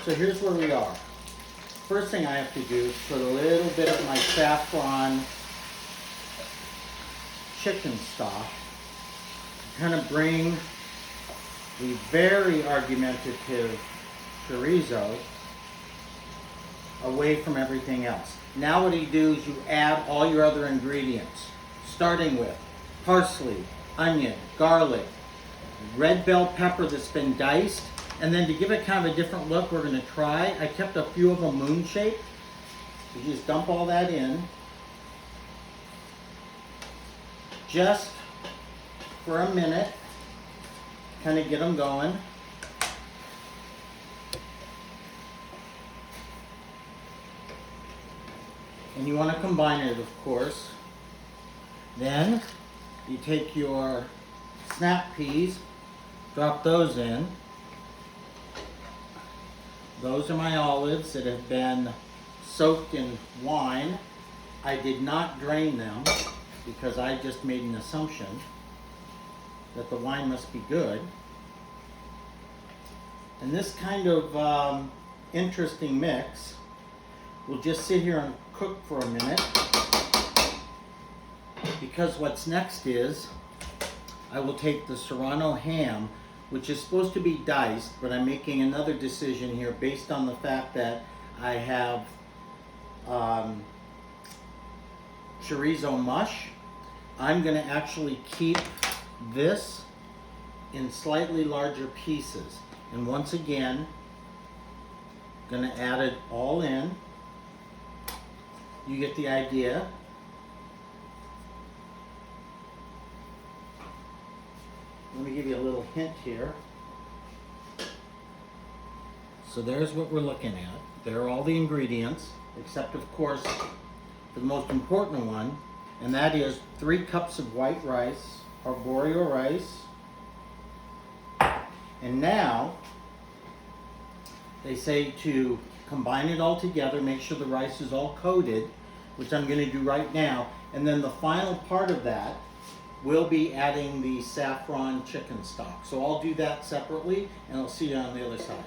So here's where we are. First thing I have to do is put a little bit of my saffron chicken stock, kind of bring the very argumentative chorizo away from everything else. Now what you do is you add all your other ingredients, starting with parsley, onion, garlic, red bell pepper that's been diced, and then to give it kind of a different look, we're going to try, I kept a few of them moon-shaped. You just dump all that in, just for a minute, kind of get them going. And you want to combine it, of course. Then you take your snap peas, drop those in. Those are my olives that have been soaked in wine. I did not drain them because I just made an assumption that the wine must be good. And this kind of interesting mix will just sit here and cook for a minute, because what's next is I will take the Serrano ham, which is supposed to be diced, but I'm making another decision here based on the fact that I have chorizo mush. I'm going to actually keep this in slightly larger pieces. And once again, going to add it all in. You get the idea. Let me give you a little hint here. So there's what we're looking at. There are all the ingredients, except of course the most important one, and that is 3 cups of white rice, arborio rice. And now they say to combine it all together, make sure the rice is all coated, which I'm going to do right now. And then the final part of that will be adding the saffron chicken stock. So I'll do that separately, and I'll see you on the other side.